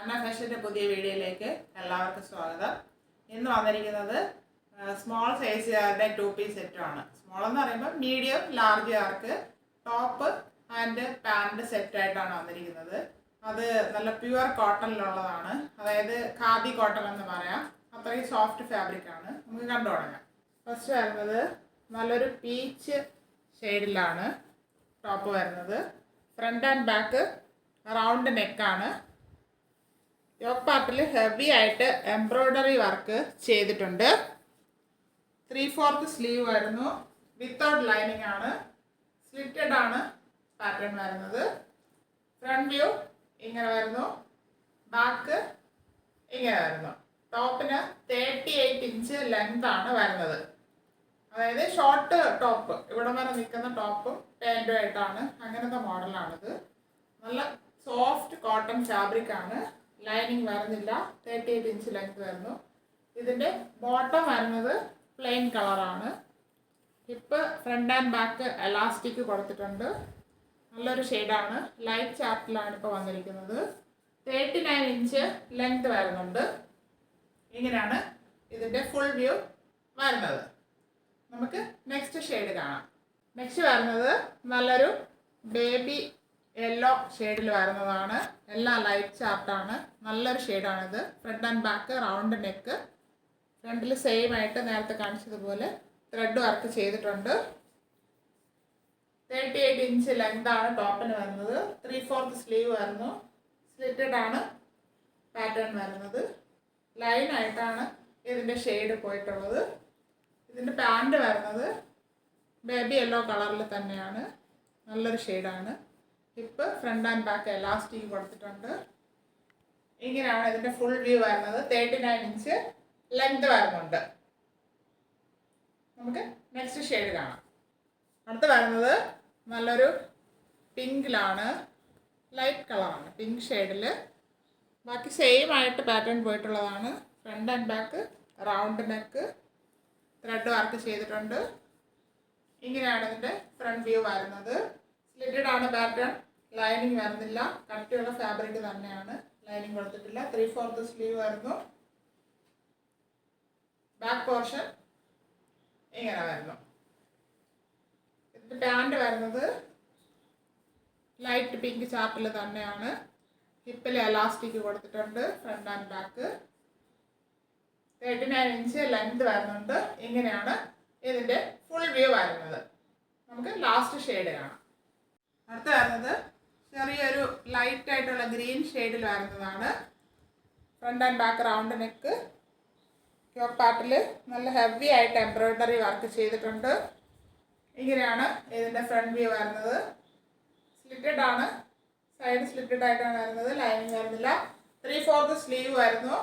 അന്ന ഫാഷൻ്റെ പുതിയ വീഡിയോയിലേക്ക് എല്ലാവർക്കും സ്വാഗതം. ഇന്ന് വന്നിരിക്കുന്നത് സ്മോൾ സൈസുകാരുടെ 2 പീസ് സെറ്റുമാണ്. സ്മോൾ എന്ന് പറയുമ്പോൾ മീഡിയം ലാർജുകാർക്ക് ടോപ്പ് ആൻഡ് പാൻറ് സെറ്റായിട്ടാണ് വന്നിരിക്കുന്നത്. അത് നല്ല പ്യുവർ കോട്ടണിലുള്ളതാണ്, അതായത് ഖാദി കോട്ടൺ എന്ന് പറയാം. അത്രയും സോഫ്റ്റ് ഫാബ്രിക്കാണ്. നമുക്ക് കണ്ടു തുടങ്ങാം. ഫസ്റ്റ് വരുന്നത് നല്ലൊരു പീച്ച് ഷെയ്ഡിലാണ് ടോപ്പ് വരുന്നത്. ഫ്രണ്ട് ആൻഡ് ബാക്ക് റൗണ്ട് നെക്കാണ്. യോക്ക് പാർട്ടിൽ ഹെവി ആയിട്ട് എംബ്രോയ്ഡറി വർക്ക് ചെയ്തിട്ടുണ്ട്. 3/4 സ്ലീവ് വരുന്നു. വിത്തൗട്ട് ലൈനിങ് ആണ്. സ്ലിറ്റഡ് ആണ് പാറ്റേൺ വരുന്നത്. ഫ്രണ്ട് വ്യൂ ഇങ്ങനെ വരുന്നു, ബാക്ക് ഇങ്ങനെ വരുന്നു. ടോപ്പിന് 38 ഇഞ്ച് ലെങ്ത് ആണ് വരുന്നത്. അതായത് ഷോർട്ട് ടോപ്പ്, ഇവിടെ വരെ നിൽക്കുന്ന ടോപ്പും പാൻറ്റും ആയിട്ടാണ്. അങ്ങനത്തെ മോഡലാണിത്. നല്ല സോഫ്റ്റ് കോട്ടൺ ഫാബ്രിക് ആണ്. ലൈനിങ് വരുന്നില്ല. 38 ഇഞ്ച് ലെങ്ത് വരുന്നു. ഇതിൻ്റെ ബോട്ടം വരുന്നത് പ്ലെയിൻ കളറാണ്. Hip front and back elastic കൊടുത്തിട്ടുണ്ട്. നല്ലൊരു ഷെയ്ഡാണ്. ലൈറ്റ് ചാർട്ടിലാണ് ഇപ്പോൾ വന്നിരിക്കുന്നത്. 39 ഇഞ്ച് ലെങ്ത് വരുന്നുണ്ട്. ഇങ്ങനെയാണ് ഇതിൻ്റെ ഫുൾ വ്യൂ വരുന്നത്. നമുക്ക് നെക്സ്റ്റ് ഷെയ്ഡ് കാണാം. നെക്സ്റ്റ് വരുന്നത് നല്ലൊരു ബേബി യെല്ലോ ഷെയ്ഡിൽ വരുന്നതാണ്. എല്ലാം ലൈറ്റ് ചാർട്ടാണ്. നല്ലൊരു ഷെയ്ഡാണിത്. Front and back round neck. ഫ്രണ്ടിൽ സെയിം ആയിട്ട് നേരത്തെ കാണിച്ചതുപോലെ ത്രെഡ് വർക്ക് ചെയ്തിട്ടുണ്ട്. 38 ഇഞ്ച് ലെങ്ത് ആണ് ടോപ്പിന് വരുന്നത്. 3/4 സ്ലീവ് വരുന്നു. സ്ലിറ്റഡ് ആണ് പാറ്റേൺ വരുന്നത്. ലൈനായിട്ടാണ് ഇതിൻ്റെ ഷെയ്ഡ് പോയിട്ടുള്ളത്. ഇതിൻ്റെ പാൻറ് വരുന്നത് ബേബി യെല്ലോ കളറിൽ തന്നെയാണ്. നല്ലൊരു ഷെയ്ഡാണ്. Hip front and back elastic കൊടുത്തിട്ടുണ്ട്. ഇങ്ങനെയാണ് ഇതിൻ്റെ ഫുൾ വ്യൂ വരുന്നത്. 39 ഇഞ്ച് ലെങ്ത് വരുന്നുണ്ട്. നമുക്ക് നെക്സ്റ്റ് ഷെയ്ഡ് കാണാം. അടുത്ത് വരുന്നത് നല്ലൊരു പിങ്കിലാണ്. ലൈറ്റ് കളറാണ്, പിങ്ക് ഷെയ്ഡിൽ. ബാക്കി സെയിം ആയിട്ട് പാറ്റേൺ പോയിട്ടുള്ളതാണ്. Front and back round neck. Thread work ചെയ്തിട്ടുണ്ട്. ഇങ്ങനെയാണ് ഇതിൻ്റെ ഫ്രണ്ട് വ്യൂ വരുന്നത്. സ്ലിറ്റഡ് ആണ് പാറ്റേൺ. ലൈനിങ് വരുന്നില്ല. കട്ടിയുള്ള ഫാബ്രിക് തന്നെയാണ്. ലൈനിങ് കൊടുത്തിട്ടില്ല. 3/4 സ്ലീവ് വരുന്നു. ബാക്ക് പോർഷൻ ഇങ്ങനെ വരുന്നു. ഇതിൻ്റെ പാൻറ് വരുന്നത് ലൈറ്റ് പിങ്ക് ചാർട്ടിൽ തന്നെയാണ്. ഹിപ്പിൽ എലാസ്റ്റിക് കൊടുത്തിട്ടുണ്ട്. Front and back 39 inch length വരുന്നുണ്ട്. ഇങ്ങനെയാണ് ഇതിൻ്റെ ഫുൾ വ്യൂ വരുന്നത്. നമുക്ക് ലാസ്റ്റ് ഷെയ്ഡ് കാണാം. അടുത്ത് വരുന്നത് ചെറിയൊരു ലൈറ്റ് ആയിട്ടുള്ള ഗ്രീൻ ഷെയ്ഡിൽ വരുന്നതാണ്. Front and back round neck. Yoke പാർട്ടിൽ നല്ല ഹെവി ആയിട്ട് എംബ്രോയ്ഡറി വർക്ക് ചെയ്തിട്ടുണ്ട്. ഇങ്ങനെയാണ് ഇതിൻ്റെ ഫ്രണ്ട് വ്യൂ വരുന്നത്. സ്ലിറ്റഡ് ആണ്. സൈഡ് സ്ലിറ്റഡ് ആയിട്ടാണ് വരുന്നത്. ലൈനിങ് വരുന്നില്ല. 3/4 സ്ലീവ് വരുന്നു.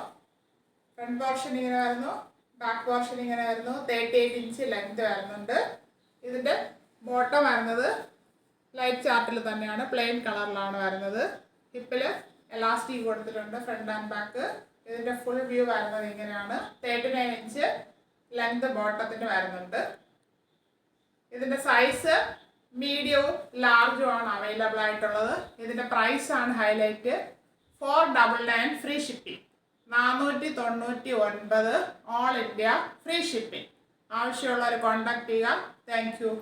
ഫ്രണ്ട് പോർഷൻ ഇങ്ങനെ വരുന്നു. ബാക്ക് പോർഷൻ ഇങ്ങനെ വരുന്നു. 38 ഇഞ്ച് ലെങ്ത് വരുന്നുണ്ട്. ഇതിൻ്റെ ബോട്ടം വരുന്നത് ലൈറ്റ് ചാർട്ടിൽ തന്നെയാണ്. പ്ലെയിൻ കളറിലാണ് വരുന്നത്. ഹിപ്പിൽ എലാസ്റ്റിക് കൊടുത്തിട്ടുണ്ട്. Front and back. ഇതിൻ്റെ ഫുൾ വ്യൂ വരുന്നത് ഇങ്ങനെയാണ്. 39 ഇഞ്ച് ലെങ്ത് ബോട്ടത്തിന് വരുന്നുണ്ട്. ഇതിൻ്റെ സൈസ് മീഡിയവും ലാർജും ആണ് അവൈലബിൾ ആയിട്ടുള്ളത്. ഇതിൻ്റെ പ്രൈസാണ് highlight. 499 free shipping. 499 all India free shipping. ആവശ്യമുള്ളവർ കോൺടാക്ട് ചെയ്യുക. Thank U.